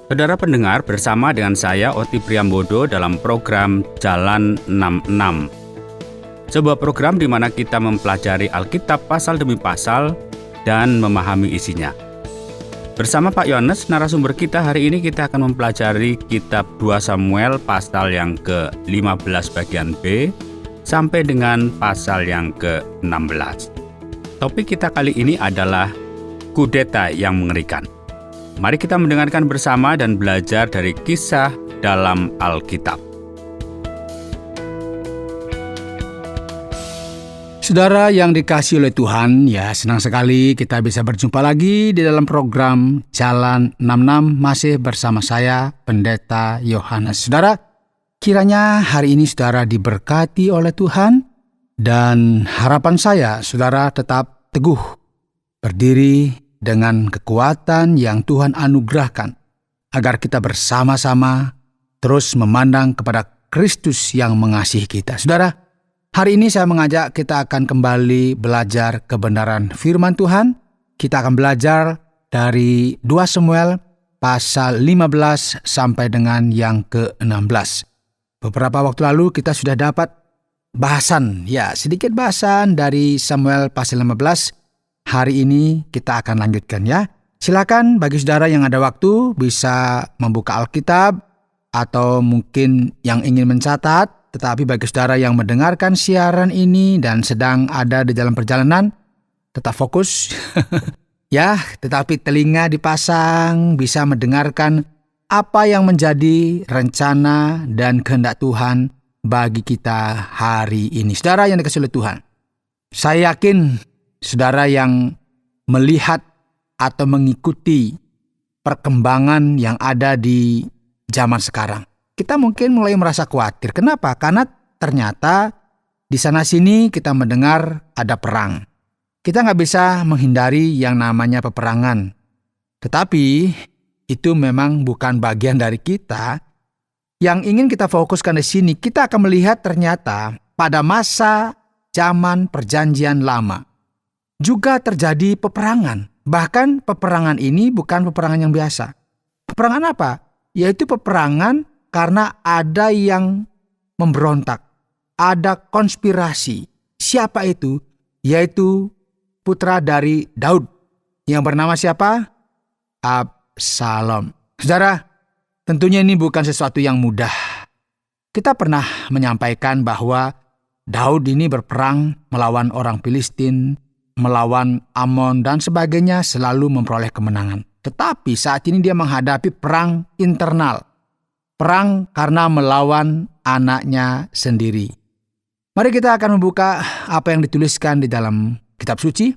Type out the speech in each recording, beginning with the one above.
Saudara pendengar, bersama dengan saya Oti Priambodo dalam program Jalan 66. Sebuah program di mana kita mempelajari Alkitab pasal demi pasal dan memahami isinya. Bersama Pak Yohanes, narasumber kita hari ini, kita akan mempelajari kitab 2 Samuel pasal yang ke-15 bagian B sampai dengan pasal yang ke-16. Topik kita kali ini adalah kudeta yang mengerikan. Mari kita mendengarkan bersama dan belajar dari kisah dalam Alkitab. Saudara yang dikasihi oleh Tuhan, senang sekali kita bisa berjumpa lagi di dalam program Jalan 66 masih bersama saya, Pendeta Yohanes. Saudara, kiranya hari ini saudara diberkati oleh Tuhan dan harapan saya saudara tetap teguh, berdiri dengan kekuatan yang Tuhan anugerahkan, agar kita bersama-sama terus memandang kepada Kristus yang mengasihi kita. Saudara, hari ini saya mengajak kita akan kembali belajar kebenaran firman Tuhan. Kita akan belajar dari 2 Samuel pasal 15 sampai dengan yang ke-16. Beberapa waktu lalu kita sudah dapat sedikit bahasan dari Samuel pasal 15. Hari ini kita akan lanjutkan ya. Silakan bagi saudara yang ada waktu bisa membuka Alkitab atau mungkin yang ingin mencatat. Tetapi bagi saudara yang mendengarkan siaran ini dan sedang ada di dalam perjalanan, tetap fokus. Tetapi telinga dipasang, bisa mendengarkan apa yang menjadi rencana dan kehendak Tuhan bagi kita hari ini. Saudara yang dikasihi oleh Tuhan, saya yakin saudara yang melihat atau mengikuti perkembangan yang ada di zaman sekarang, kita mungkin mulai merasa khawatir. Kenapa? Karena ternyata di sana-sini kita mendengar ada perang. Kita nggak bisa menghindari yang namanya peperangan. Tetapi itu memang bukan bagian dari kita. Yang ingin kita fokuskan di sini, kita akan melihat ternyata pada masa zaman perjanjian lama juga terjadi peperangan. Bahkan peperangan ini bukan peperangan yang biasa. Peperangan apa? Yaitu peperangan karena ada yang memberontak. Ada konspirasi. Siapa itu? Yaitu putra dari Daud. Yang bernama siapa? Absalom. Saudara, tentunya ini bukan sesuatu yang mudah. Kita pernah menyampaikan bahwa Daud ini berperang melawan orang Filistin, melawan Amon dan sebagainya, selalu memperoleh kemenangan. Tetapi saat ini dia menghadapi perang internal. Perang karena melawan anaknya sendiri. Mari kita akan membuka apa yang dituliskan di dalam kitab suci.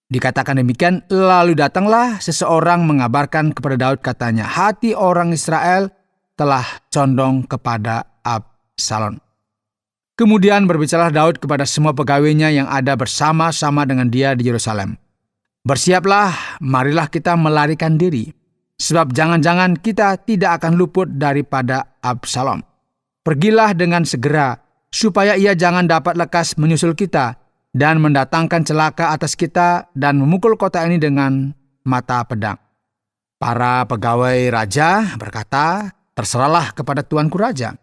Dikatakan demikian, lalu datanglah seseorang mengabarkan kepada Daud, katanya, hati orang Israel telah condong kepada Absalom. Kemudian berbicaralah Daud kepada semua pegawainya yang ada bersama-sama dengan dia di Yerusalem. Bersiaplah, marilah kita melarikan diri. Sebab jangan-jangan kita tidak akan luput daripada Absalom. Pergilah dengan segera, supaya ia jangan dapat lekas menyusul kita dan mendatangkan celaka atas kita dan memukul kota ini dengan mata pedang. Para pegawai raja berkata, terserahlah kepada tuanku raja.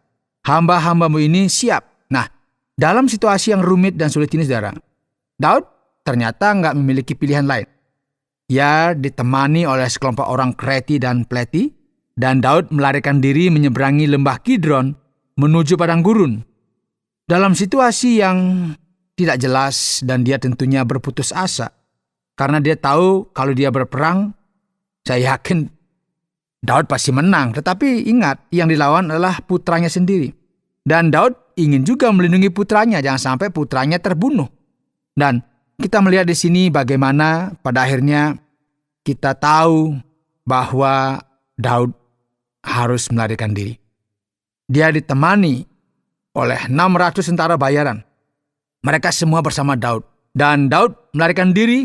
Hamba-hambamu ini siap. Nah, dalam situasi yang rumit dan sulit ini, saudara, Daud ternyata nggak memiliki pilihan lain. Ia ditemani oleh sekelompok orang Kreti dan Pleti, dan Daud melarikan diri menyeberangi lembah Kidron menuju padang gurun. Dalam situasi yang tidak jelas, dan dia tentunya berputus asa. Karena dia tahu kalau dia berperang, saya yakin Daud pasti menang. Tetapi ingat, yang dilawan adalah putranya sendiri. Dan Daud ingin juga melindungi putranya, jangan sampai putranya terbunuh. Dan kita melihat di sini bagaimana pada akhirnya kita tahu bahwa Daud harus melarikan diri. Dia ditemani oleh 600 tentara bayaran. Mereka semua bersama Daud. Dan Daud melarikan diri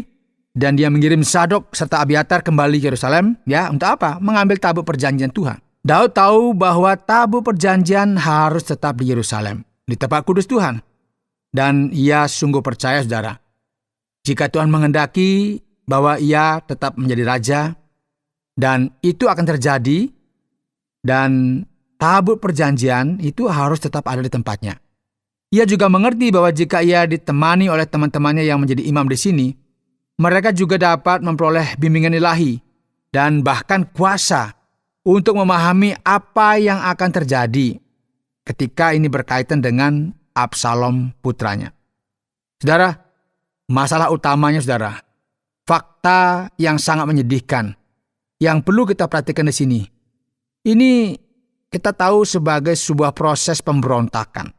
dan dia mengirim Sadok serta Abiatar kembali ke Yerusalem. Untuk apa? Mengambil tabut perjanjian Tuhan. Daud tahu bahwa tabut perjanjian harus tetap di Yerusalem, di tempat kudus Tuhan. Dan ia sungguh percaya, saudara, jika Tuhan menghendaki bahwa ia tetap menjadi raja, Dan itu akan terjadi, dan tabut perjanjian itu harus tetap ada di tempatnya. Ia juga mengerti bahwa jika ia ditemani oleh teman-temannya yang menjadi imam di sini, mereka juga dapat memperoleh bimbingan ilahi dan bahkan kuasa untuk memahami apa yang akan terjadi ketika ini berkaitan dengan Absalom putranya. Saudara, masalah utamanya saudara, fakta yang sangat menyedihkan yang perlu kita perhatikan di sini. Ini kita tahu sebagai sebuah proses pemberontakan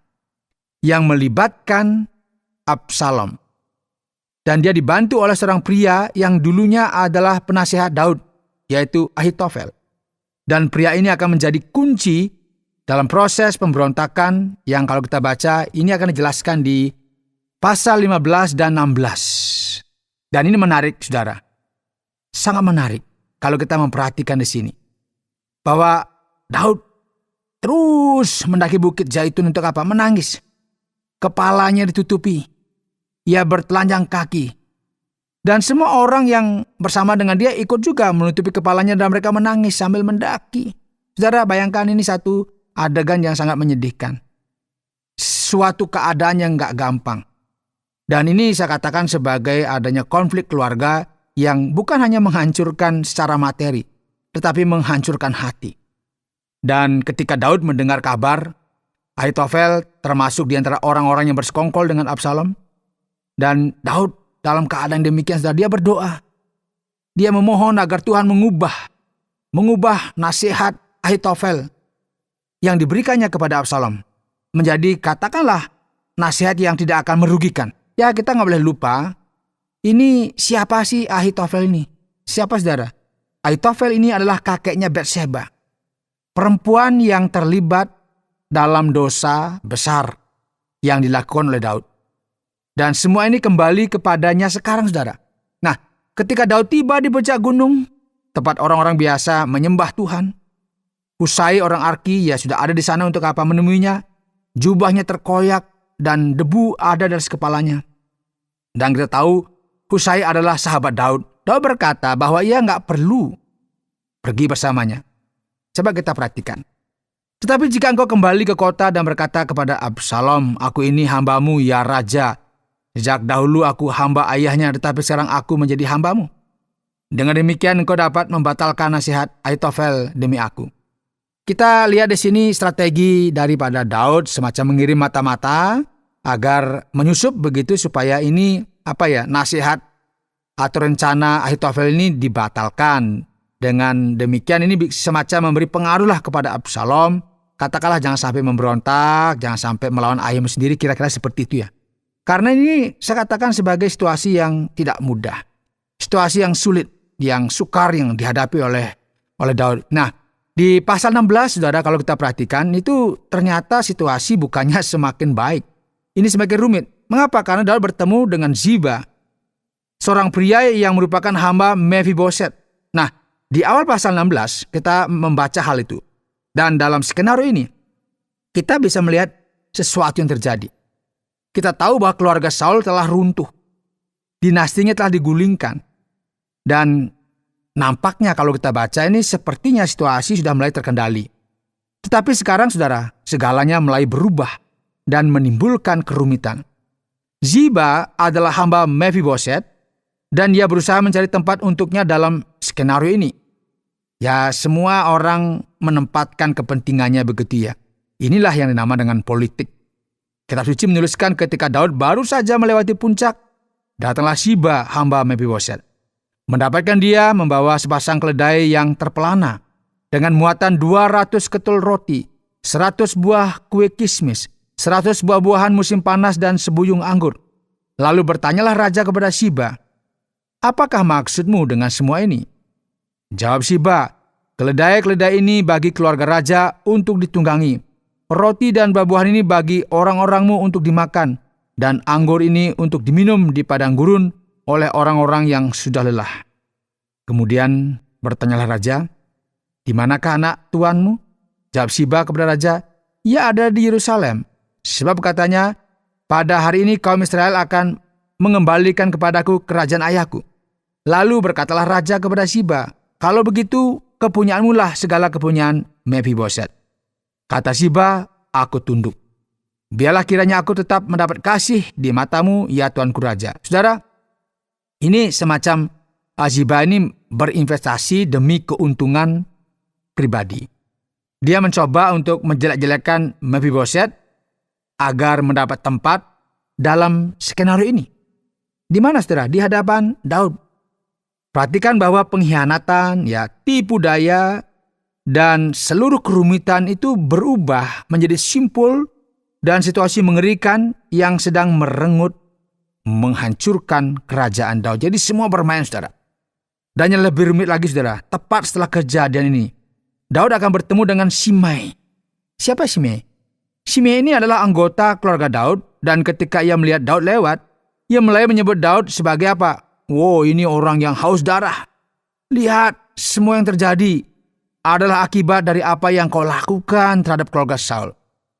yang melibatkan Absalom. Dan dia dibantu oleh seorang pria yang dulunya adalah penasihat Daud, yaitu Ahitofel. Dan pria ini akan menjadi kunci dalam proses pemberontakan yang kalau kita baca, ini akan dijelaskan di pasal 15 dan 16. Dan ini menarik, saudara. Sangat menarik kalau kita memperhatikan di sini. Bahwa Daud terus mendaki bukit Zaitun untuk apa? Menangis. Kepalanya ditutupi. Ia bertelanjang kaki. Dan semua orang yang bersama dengan dia ikut juga menutupi kepalanya dan mereka menangis sambil mendaki. Saudara, bayangkan ini satu adegan yang sangat menyedihkan. Suatu keadaan yang gak gampang. Dan ini saya katakan sebagai adanya konflik keluarga yang bukan hanya menghancurkan secara materi, tetapi menghancurkan hati. Dan ketika Daud mendengar kabar, Ahitofel termasuk di antara orang-orang yang bersekongkol dengan Absalom. Dan Daud dalam keadaan demikian, dia berdoa. Dia memohon agar Tuhan mengubah nasihat Ahitofel yang diberikannya kepada Absalom menjadi, katakanlah, nasihat yang tidak akan merugikan. Ya, kita nggak boleh lupa, ini siapa sih Ahitofel ini? Siapa, saudara? Ahitofel ini adalah kakeknya Batseba, perempuan yang terlibat dalam dosa besar yang dilakukan oleh Daud. Dan semua ini kembali kepadanya sekarang, saudara. Nah, ketika Daud tiba di puncak gunung, tempat orang-orang biasa menyembah Tuhan, Husai orang Arki sudah ada di sana untuk apa? Menemuinya. Jubahnya terkoyak dan debu ada dari kepalanya. Dan kita tahu Husai adalah sahabat Daud. Daud berkata bahwa ia nggak perlu pergi bersamanya. Coba kita perhatikan. Tetapi jika engkau kembali ke kota dan berkata kepada Absalom, aku ini hambamu ya raja. Sejak dahulu aku hamba ayahnya, tetapi sekarang aku menjadi hambamu. Dengan demikian engkau dapat membatalkan nasihat Ahitofel demi aku. Kita lihat di sini strategi daripada Daud semacam mengirim mata-mata agar menyusup begitu supaya ini nasihat atau rencana Ahitofel ini dibatalkan. Dengan demikian ini semacam memberi pengaruhlah kepada Absalom. Katakanlah jangan sampai memberontak, jangan sampai melawan ayahmu sendiri, kira-kira seperti itu ya. Karena ini saya katakan sebagai situasi yang tidak mudah. Situasi yang sulit, yang sukar yang dihadapi oleh Daud. Nah, di pasal 16, saudara, kalau kita perhatikan, itu ternyata situasi bukannya semakin baik. Ini semakin rumit. Mengapa? Karena Daud bertemu dengan Ziba, seorang pria yang merupakan hamba Mephiboset. Nah, di awal pasal 16, kita membaca hal itu. Dan dalam skenario ini, kita bisa melihat sesuatu yang terjadi. Kita tahu bahwa keluarga Saul telah runtuh. Dinastinya telah digulingkan. Dan nampaknya kalau kita baca ini sepertinya situasi sudah mulai terkendali. Tetapi sekarang, saudara, segalanya mulai berubah dan menimbulkan kerumitan. Ziba adalah hamba Mephiboset dan dia berusaha mencari tempat untuknya dalam skenario ini. Ya, semua orang menempatkan kepentingannya begitu ya. Inilah yang dinamakan dengan politik. Kitab suci menuliskan ketika Daud baru saja melewati puncak, datanglah Ziba hamba Mephiboset. Mendapatkan dia membawa sepasang keledai yang terpelana dengan muatan 200 ketul roti, 100 buah kue kismis, 100 buah-buahan musim panas dan sebuyung anggur. Lalu bertanyalah raja kepada Ziba, apakah maksudmu dengan semua ini? Jawab Ziba, keledai-keledai ini bagi keluarga raja untuk ditunggangi. Roti dan buah-buahan ini bagi orang-orangmu untuk dimakan. Dan anggur ini untuk diminum di padang gurun oleh orang-orang yang sudah lelah. Kemudian bertanyalah raja, di manakah anak tuanmu? Jawab Ziba kepada raja, ia ada di Yerusalem. Sebab katanya, pada hari ini kaum Israel akan mengembalikan kepadaku kerajaan ayahku. Lalu berkatalah raja kepada Ziba, Kalau begitu, kepunyaanmu lah segala kepunyaan Mephiboset. Kata Ziba, aku tunduk. Biarlah kiranya aku tetap mendapat kasih di matamu, ya Tuanku Raja. Saudara, ini semacam Ziba ini berinvestasi demi keuntungan pribadi. Dia mencoba untuk menjelek-jelekkan Mephiboset agar mendapat tempat dalam skenario ini. Di mana, saudara? Di hadapan Daud. Perhatikan bahwa pengkhianatan, tipu daya, dan seluruh kerumitan itu berubah menjadi simpul dan situasi mengerikan yang sedang merenggut, menghancurkan kerajaan Daud. Jadi semua bermain, saudara. Dan yang lebih rumit lagi, saudara, tepat setelah kejadian ini, Daud akan bertemu dengan Shimei. Siapa Shimei? Shimei ini adalah anggota keluarga Daud, dan ketika ia melihat Daud lewat, ia mulai menyebut Daud sebagai apa? Wow, ini orang yang haus darah. Lihat, semua yang terjadi adalah akibat dari apa yang kau lakukan terhadap keluarga Saul.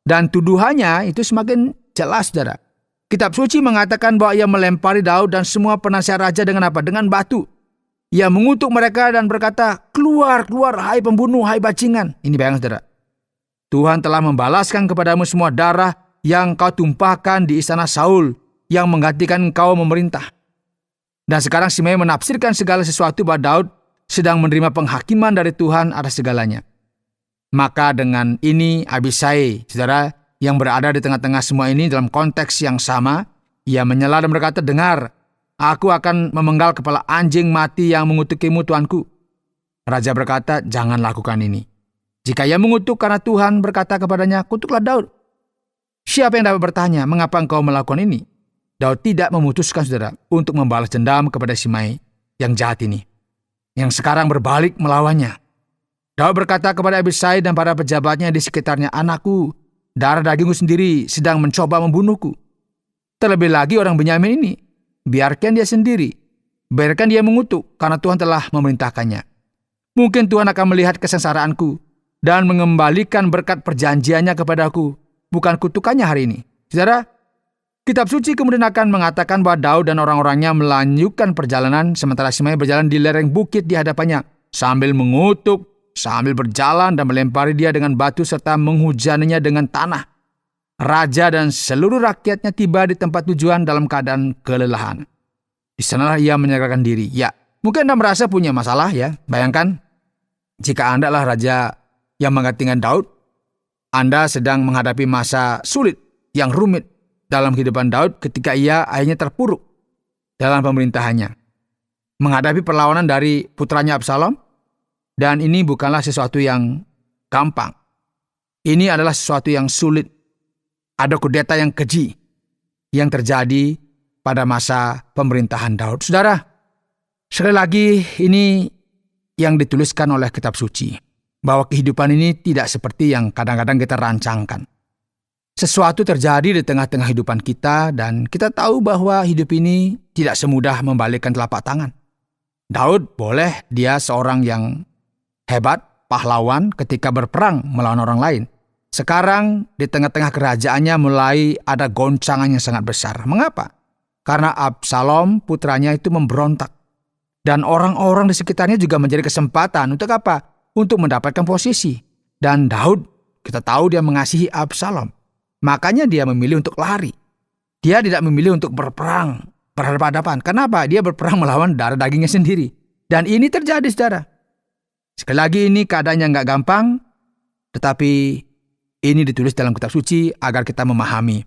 Dan tuduhannya itu semakin jelas, saudara. Kitab suci mengatakan bahwa ia melempari Daud dan semua penasihat raja dengan apa? Dengan batu. Ia mengutuk mereka dan berkata, keluar, keluar, hai pembunuh, hai bajingan. Ini bayang, saudara. Tuhan telah membalaskan kepadamu semua darah yang kau tumpahkan di istana Saul, yang menggantikan engkau memerintah. Dan sekarang Shimei menafsirkan segala sesuatu bahwa Daud sedang menerima penghakiman dari Tuhan atas segalanya. Maka dengan ini Abisai, saudara, yang berada di tengah-tengah semua ini dalam konteks yang sama, ia menyela dan berkata, dengar, aku akan memenggal kepala anjing mati yang mengutukimu, tuanku. Raja berkata, jangan lakukan ini. Jika ia mengutuk karena Tuhan berkata kepadanya, kutuklah Daud. Siapa yang dapat bertanya, mengapa engkau melakukan ini? Daud tidak memutuskan, saudara, untuk membalas dendam kepada Shimei yang jahat ini, yang sekarang berbalik melawannya. Daud berkata kepada Abisai dan para pejabatnya di sekitarnya, anakku, darah dagingku sendiri sedang mencoba membunuhku. Terlebih lagi orang Benyamin ini, biarkan dia sendiri. Biarkan dia mengutuk, karena Tuhan telah memerintahkannya. Mungkin Tuhan akan melihat kesengsaraanku dan mengembalikan berkat perjanjiannya kepadaku, bukan kutukannya hari ini. Saudara, kitab suci kemudian akan mengatakan bahwa Daud dan orang-orangnya melanjutkan perjalanan sementara Shimei berjalan di lereng bukit di hadapannya sambil mengutuk, sambil berjalan dan melempari dia dengan batu serta menghujaninya dengan tanah. Raja dan seluruh rakyatnya tiba di tempat tujuan dalam keadaan kelelahan. Di sanalah ia menyerahkan diri. Ya, mungkin Anda merasa punya masalah, ya. Bayangkan, jika Anda adalah raja yang menggantikan Daud, Anda sedang menghadapi masa sulit yang rumit dalam kehidupan Daud ketika ia akhirnya terpuruk dalam pemerintahannya, menghadapi perlawanan dari putranya Absalom, dan ini bukanlah sesuatu yang gampang. Ini adalah sesuatu yang sulit. Ada kudeta yang keji yang terjadi pada masa pemerintahan Daud. Saudara, sekali lagi ini yang dituliskan oleh kitab suci, bahwa kehidupan ini tidak seperti yang kadang-kadang kita rancangkan. Sesuatu terjadi di tengah-tengah kehidupan kita dan kita tahu bahwa hidup ini tidak semudah membalikkan telapak tangan. Daud boleh dia seorang yang hebat, pahlawan ketika berperang melawan orang lain. Sekarang di tengah-tengah kerajaannya mulai ada goncangan yang sangat besar. Mengapa? Karena Absalom putranya itu memberontak. Dan orang-orang di sekitarnya juga menjadi kesempatan untuk apa? Untuk mendapatkan posisi. Dan Daud, kita tahu dia mengasihi Absalom. Makanya dia memilih untuk lari. Dia tidak memilih untuk berperang, berhadapan-hadapan. Kenapa? Dia berperang melawan darah dagingnya sendiri. Dan ini terjadi, saudara. Sekali lagi ini keadaannya nggak gampang, tetapi ini ditulis dalam kitab suci agar kita memahami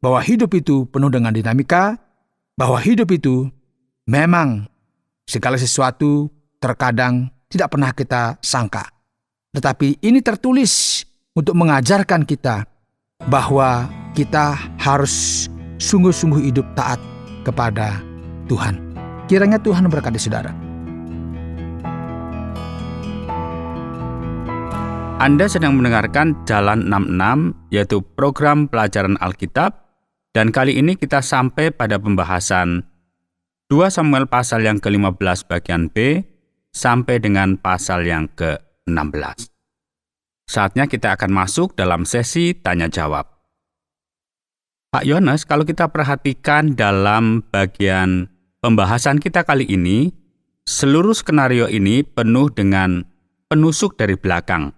bahwa hidup itu penuh dengan dinamika, bahwa hidup itu memang segala sesuatu terkadang tidak pernah kita sangka. Tetapi ini tertulis untuk mengajarkan kita bahwa kita harus sungguh-sungguh hidup taat kepada Tuhan. Kiranya Tuhan memberkati saudara. Anda sedang mendengarkan Jalan 66, yaitu program pelajaran Alkitab, dan kali ini kita sampai pada pembahasan 2 Samuel pasal yang ke-15 bagian B sampai dengan pasal yang ke-16. Saatnya kita akan masuk dalam sesi tanya-jawab. Pak Yones, kalau kita perhatikan dalam bagian pembahasan kita kali ini, seluruh skenario ini penuh dengan penusuk dari belakang.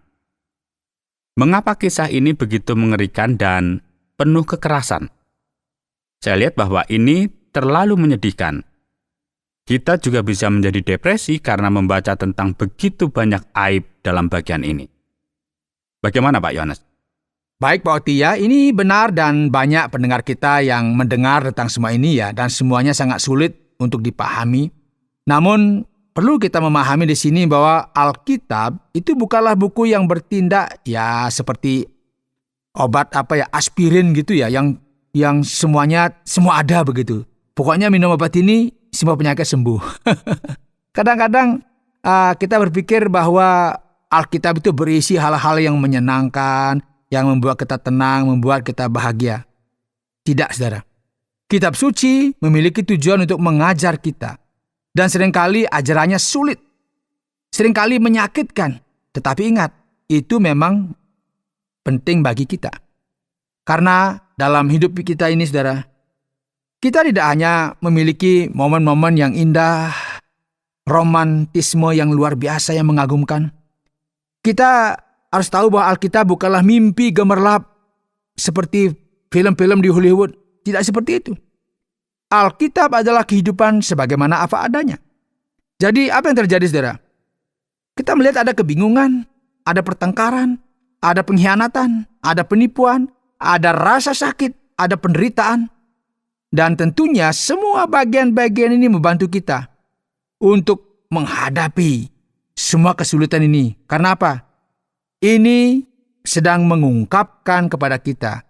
Mengapa kisah ini begitu mengerikan dan penuh kekerasan? Saya lihat bahwa ini terlalu menyedihkan. Kita juga bisa menjadi depresi karena membaca tentang begitu banyak aib dalam bagian ini. Bagaimana Pak Yohanes? Baik Pak Otia, ini benar dan banyak pendengar kita yang mendengar tentang semua ini ya, dan semuanya sangat sulit untuk dipahami. Namun perlu kita memahami di sini bahwa Alkitab itu bukanlah buku yang bertindak ya seperti obat aspirin gitu ya, yang semuanya semua ada begitu. Pokoknya minum obat ini semua penyakit sembuh. Kadang-kadang kita berpikir bahwa Alkitab itu berisi hal-hal yang menyenangkan, yang membuat kita tenang, membuat kita bahagia. Tidak, saudara. Kitab suci memiliki tujuan untuk mengajar kita. Dan seringkali ajarannya sulit. Seringkali menyakitkan. Tetapi ingat, itu memang penting bagi kita. Karena dalam hidup kita ini, saudara, kita tidak hanya memiliki momen-momen yang indah, romantisme yang luar biasa yang mengagumkan. Kita harus tahu bahwa Alkitab bukanlah mimpi gemerlap seperti film-film di Hollywood. Tidak seperti itu. Alkitab adalah kehidupan sebagaimana apa adanya. Jadi apa yang terjadi, saudara? Kita melihat ada kebingungan, ada pertengkaran, ada pengkhianatan, ada penipuan, ada rasa sakit, ada penderitaan. Dan tentunya semua bagian-bagian ini membantu kita untuk menghadapi semua kesulitan ini. Karena apa? Ini sedang mengungkapkan kepada kita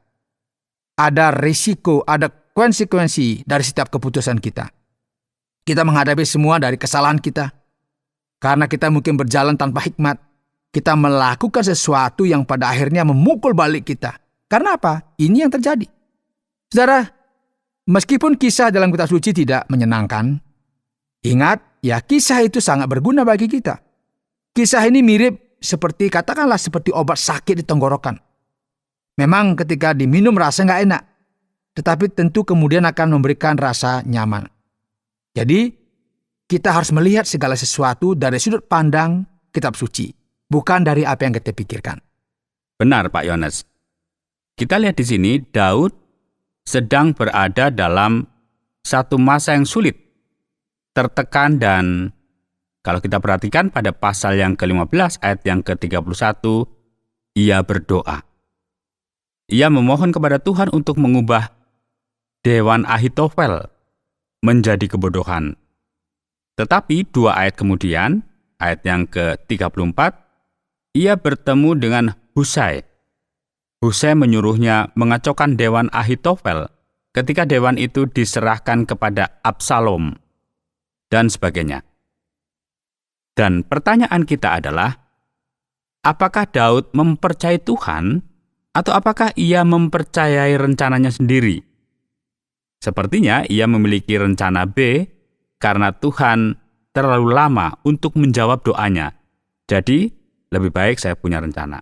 ada risiko, ada konsekuensi dari setiap keputusan kita. Kita menghadapi semua dari kesalahan kita. Karena kita mungkin berjalan tanpa hikmat. Kita melakukan sesuatu yang pada akhirnya memukul balik kita. Karena apa? Ini yang terjadi. Saudara, meskipun kisah dalam kitab suci tidak menyenangkan, ingat, ya kisah itu sangat berguna bagi kita. Kisah ini mirip seperti obat sakit di tenggorokan. Memang ketika diminum rasa nggak enak, tetapi tentu kemudian akan memberikan rasa nyaman. Jadi, kita harus melihat segala sesuatu dari sudut pandang kitab suci, bukan dari apa yang kita pikirkan. Benar Pak Yohanes. Kita lihat di sini Daud sedang berada dalam satu masa yang sulit, tertekan, dan kalau kita perhatikan pada pasal yang ke-15 ayat yang ke-31, ia berdoa. Ia memohon kepada Tuhan untuk mengubah Dewan Ahitofel menjadi kebodohan. Tetapi 2 ayat kemudian, ayat yang ke-34, ia bertemu dengan Husai. Husai menyuruhnya mengacaukan Dewan Ahitofel ketika dewan itu diserahkan kepada Absalom dan sebagainya. Dan pertanyaan kita adalah, apakah Daud mempercayai Tuhan atau apakah ia mempercayai rencananya sendiri? Sepertinya ia memiliki rencana B karena Tuhan terlalu lama untuk menjawab doanya. Jadi, lebih baik saya punya rencana.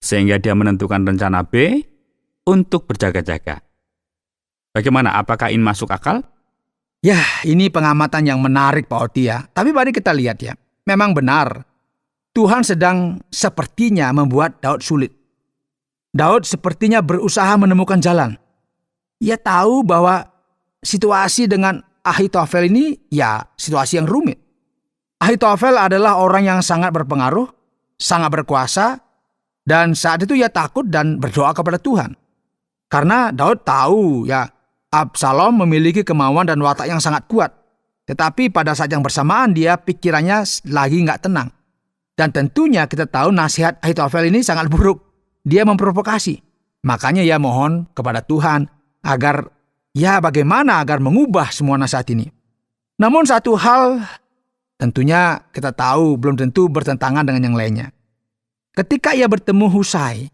Sehingga dia menentukan rencana B untuk berjaga-jaga. Bagaimana? Apakah ini masuk akal? Ya, ini pengamatan yang menarik Pak Otia. Tapi mari kita lihat ya. Memang benar, Tuhan sedang sepertinya membuat Daud sulit. Daud sepertinya berusaha menemukan jalan. Ia tahu bahwa situasi dengan Ahitofel ini ya situasi yang rumit. Ahitofel adalah orang yang sangat berpengaruh, sangat berkuasa, dan saat itu ia takut dan berdoa kepada Tuhan. Karena Daud tahu ya Absalom memiliki kemauan dan watak yang sangat kuat. Tetapi pada saat yang bersamaan dia pikirannya lagi nggak tenang. Dan tentunya kita tahu nasihat Ahitofel ini sangat buruk. Dia memprovokasi. Makanya ia mohon kepada Tuhan agar bagaimana agar mengubah semua nasihat ini. Namun satu hal tentunya kita tahu belum tentu bertentangan dengan yang lainnya. Ketika ia bertemu Husai,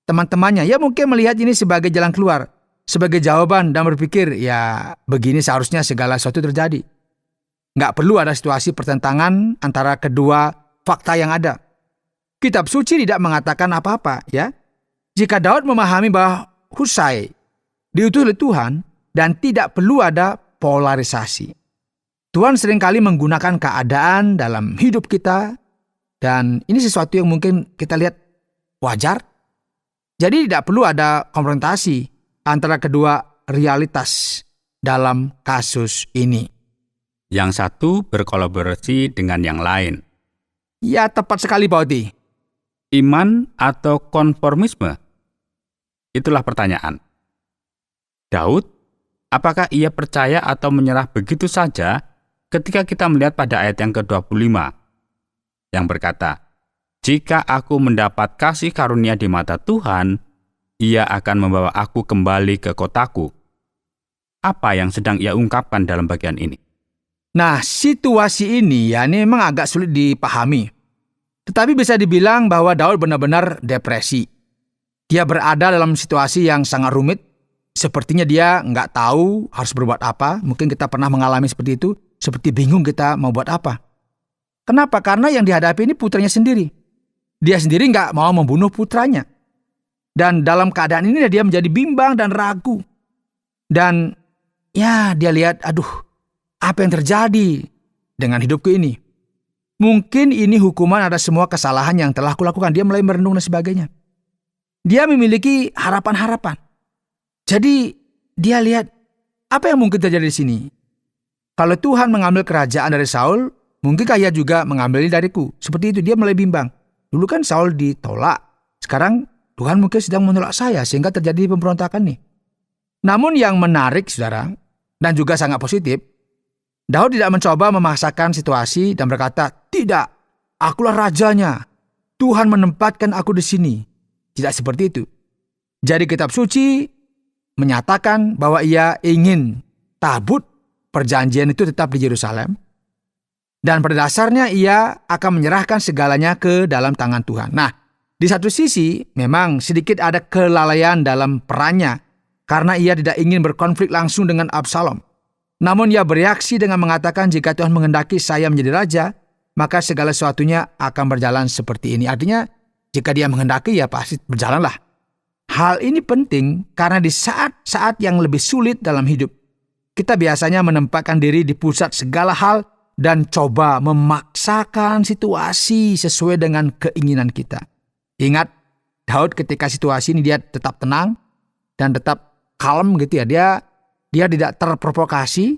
teman-temannya, ia mungkin melihat ini sebagai jalan keluar, sebagai jawaban dan berpikir, ya begini seharusnya segala sesuatu terjadi. Nggak perlu ada situasi pertentangan antara kedua fakta yang ada. Kitab suci tidak mengatakan apa-apa, ya. Jika Daud memahami bahwa Husai diutus oleh Tuhan dan tidak perlu ada polarisasi. Tuhan seringkali menggunakan keadaan dalam hidup kita, dan ini sesuatu yang mungkin kita lihat wajar. Jadi tidak perlu ada konfrontasi antara kedua realitas dalam kasus ini. Yang satu berkolaborasi dengan yang lain. Ya, tepat sekali Pak Oti. Iman atau konformisme? Itulah pertanyaan. Daud, apakah ia percaya atau menyerah begitu saja ketika kita melihat pada ayat yang ke-25 yang berkata, "Jika aku mendapat kasih karunia di mata Tuhan, ia akan membawa aku kembali ke kotaku." Apa yang sedang ia ungkapkan dalam bagian ini? Nah, situasi ini ini memang agak sulit dipahami. Tetapi bisa dibilang bahwa Daud benar-benar depresi. Dia berada dalam situasi yang sangat rumit. Sepertinya dia nggak tahu harus berbuat apa. Mungkin kita pernah mengalami seperti itu. Seperti bingung kita mau buat apa. Kenapa? Karena yang dihadapi ini putranya sendiri. Dia sendiri nggak mau membunuh putranya. Dan dalam keadaan ini dia menjadi bimbang dan ragu. Dan ya dia lihat, apa yang terjadi dengan hidupku ini? Mungkin ini hukuman atas semua kesalahan yang telah kulakukan. Dia mulai merenung dan sebagainya. Dia memiliki harapan-harapan. Jadi dia lihat apa yang mungkin terjadi di sini. Kalau Tuhan mengambil kerajaan dari Saul, mungkinkah ia juga mengambil dariku? Seperti itu dia mulai bimbang. Dulu kan Saul ditolak. Sekarang Tuhan mungkin sedang menolak saya sehingga terjadi pemberontakan nih. Namun yang menarik saudara, dan juga sangat positif, Daud tidak mencoba memaksakan situasi dan berkata, "Tidak, akulah rajanya. Tuhan menempatkan aku di sini." Tidak seperti itu. Jadi kitab suci menyatakan bahwa ia ingin tabut perjanjian itu tetap di Yerusalem. Dan pada dasarnya ia akan menyerahkan segalanya ke dalam tangan Tuhan. Nah, di satu sisi memang sedikit ada kelalaian dalam perannya karena ia tidak ingin berkonflik langsung dengan Absalom. Namun ia bereaksi dengan mengatakan jika Tuhan menghendaki saya menjadi raja, maka segala sesuatunya akan berjalan seperti ini. Artinya jika dia menghendaki ya pasti berjalanlah. Hal ini penting karena di saat-saat yang lebih sulit dalam hidup, kita biasanya menempatkan diri di pusat segala hal dan coba memaksakan situasi sesuai dengan keinginan kita. Ingat, Daud ketika situasi ini dia tetap tenang dan tetap kalem gitu ya. Dia tidak terprovokasi.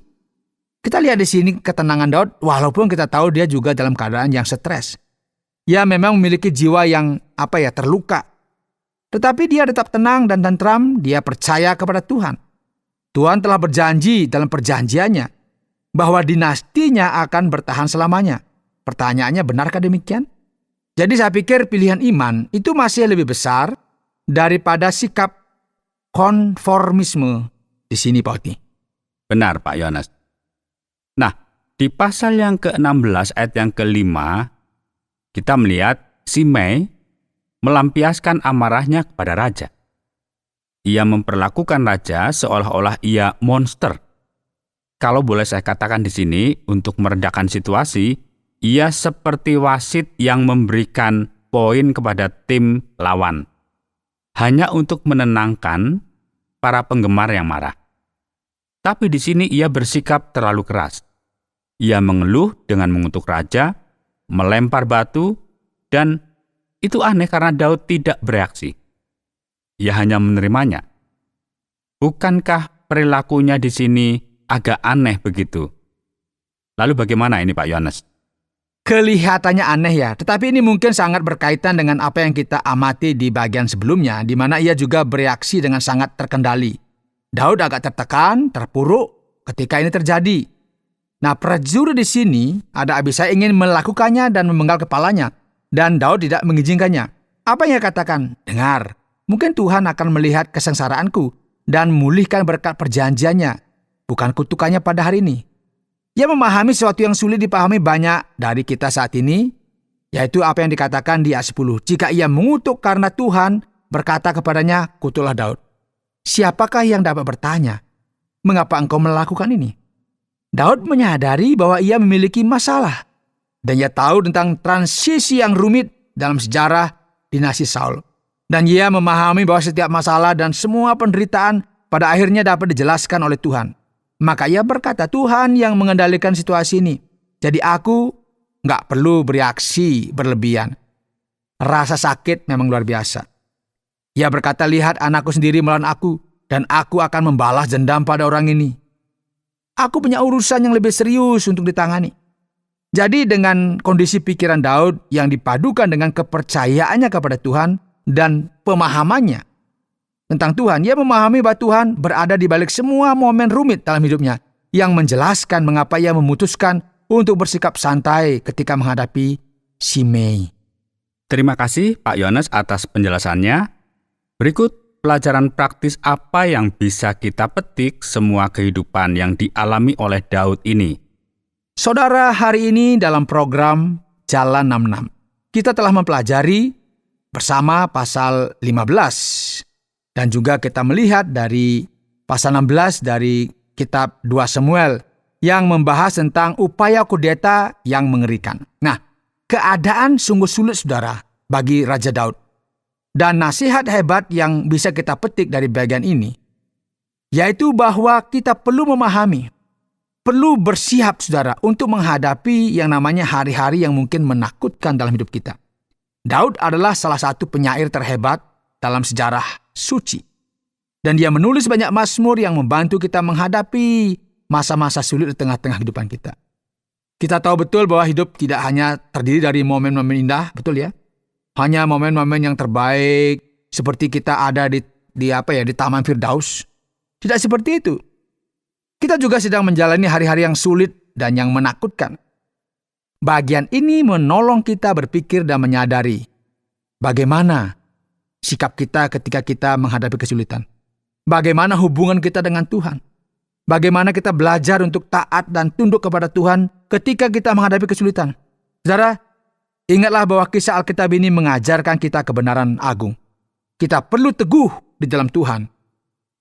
Kita lihat di sini ketenangan Daud, walaupun kita tahu dia juga dalam keadaan yang stres. Ia memang memiliki jiwa yang terluka. Tetapi dia tetap tenang dan tentram, dia percaya kepada Tuhan. Tuhan telah berjanji dalam perjanjiannya bahwa dinastinya akan bertahan selamanya. Pertanyaannya, benarkah demikian? Jadi saya pikir pilihan iman itu masih lebih besar daripada sikap konformisme di sini, Pak Oti. Benar, Pak Yohanes. Nah, di pasal yang ke-16 ayat yang ke-5, kita melihat Simei melampiaskan amarahnya kepada raja. Ia memperlakukan raja seolah-olah ia monster. Kalau boleh saya katakan di sini, untuk meredakan situasi, ia seperti wasit yang memberikan poin kepada tim lawan. Hanya untuk menenangkan para penggemar yang marah. Tapi di sini ia bersikap terlalu keras. Ia mengeluh dengan mengutuk raja, melempar batu, dan itu aneh karena Daud tidak bereaksi. Ia hanya menerimanya. Bukankah perilakunya di sini agak aneh begitu? Lalu bagaimana ini Pak Yohanes? Kelihatannya aneh ya, tetapi ini mungkin sangat berkaitan dengan apa yang kita amati di bagian sebelumnya, di mana ia juga bereaksi dengan sangat terkendali. Daud agak tertekan, terpuruk ketika ini terjadi. Nah, prajurit di sini ada Abisai ingin melakukannya dan memenggal kepalanya, dan Daud tidak mengizinkannya. Apa yang ia katakan? Dengar, mungkin Tuhan akan melihat kesengsaraanku dan memulihkan berkat perjanjiannya, bukan kutukannya pada hari ini. Ia memahami sesuatu yang sulit dipahami banyak dari kita saat ini, yaitu apa yang dikatakan di ayat 10. Jika ia mengutuk karena Tuhan berkata kepadanya, kutulah Daud. Siapakah yang dapat bertanya, mengapa engkau melakukan ini? Daud menyadari bahwa ia memiliki masalah, dan ia tahu tentang transisi yang rumit dalam sejarah dinasti Saul. Dan ia memahami bahwa setiap masalah dan semua penderitaan pada akhirnya dapat dijelaskan oleh Tuhan. Maka ia berkata, Tuhan yang mengendalikan situasi ini. Jadi aku nggak perlu bereaksi berlebihan. Rasa sakit memang luar biasa. Ia berkata, lihat anakku sendiri melawan aku, dan aku akan membalas dendam pada orang ini. Aku punya urusan yang lebih serius untuk ditangani. Jadi dengan kondisi pikiran Daud yang dipadukan dengan kepercayaannya kepada Tuhan dan pemahamannya tentang Tuhan, ia memahami bahwa Tuhan berada di balik semua momen rumit dalam hidupnya, yang menjelaskan mengapa ia memutuskan untuk bersikap santai ketika menghadapi Simei. Terima kasih Pak Yohanes atas penjelasannya. Berikut pelajaran praktis apa yang bisa kita petik semua kehidupan yang dialami oleh Daud ini. Saudara, hari ini dalam program Jalan 66, kita telah mempelajari bersama pasal 15. Dan juga kita melihat dari pasal 16 dari kitab 2 Samuel yang membahas tentang upaya kudeta yang mengerikan. Nah, keadaan sungguh sulit saudara bagi Raja Daud. Dan nasihat hebat yang bisa kita petik dari bagian ini, yaitu bahwa kita perlu memahami, perlu bersiap saudara untuk menghadapi yang namanya hari-hari yang mungkin menakutkan dalam hidup kita. Daud adalah salah satu penyair terhebat dalam sejarah suci. Dan dia menulis banyak mazmur yang membantu kita menghadapi masa-masa sulit di tengah-tengah kehidupan kita. Kita tahu betul bahwa hidup tidak hanya terdiri dari momen-momen indah, betul ya? Hanya momen-momen yang terbaik seperti kita ada di Taman Firdaus. Tidak seperti itu. Kita juga sedang menjalani hari-hari yang sulit dan yang menakutkan. Bagian ini menolong kita berpikir dan menyadari bagaimana sikap kita ketika kita menghadapi kesulitan. Bagaimana hubungan kita dengan Tuhan. Bagaimana kita belajar untuk taat dan tunduk kepada Tuhan ketika kita menghadapi kesulitan. Saudara, ingatlah bahwa kisah Alkitab ini mengajarkan kita kebenaran agung. Kita perlu teguh di dalam Tuhan.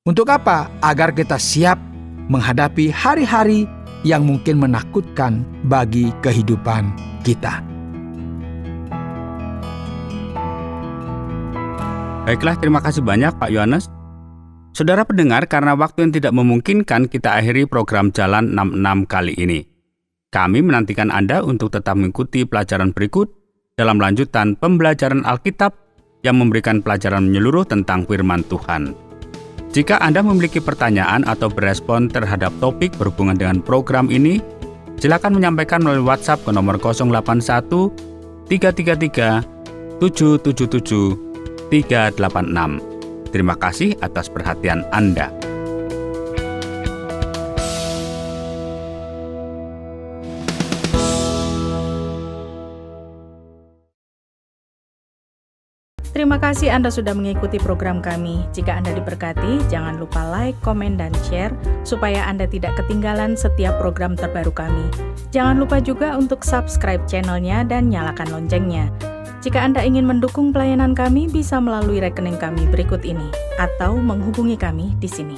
Untuk apa? Agar kita siap menghadapi hari-hari yang mungkin menakutkan bagi kehidupan kita. Baiklah, terima kasih banyak Pak Yohanes. Saudara pendengar, karena waktu yang tidak memungkinkan, kita akhiri program Jalan 66 kali ini. Kami menantikan Anda untuk tetap mengikuti pelajaran berikut dalam lanjutan pembelajaran Alkitab yang memberikan pelajaran menyeluruh tentang firman Tuhan. Jika Anda memiliki pertanyaan atau berespon terhadap topik berhubungan dengan program ini, silakan menyampaikan melalui WhatsApp ke nomor 081 333 777 386. Terima kasih atas perhatian Anda. Terima kasih Anda sudah mengikuti program kami. Jika Anda diberkati, jangan lupa like, komen, dan share supaya Anda tidak ketinggalan setiap program terbaru kami. Jangan lupa juga untuk subscribe channelnya dan nyalakan loncengnya. Jika Anda ingin mendukung pelayanan kami, bisa melalui rekening kami berikut ini atau menghubungi kami di sini.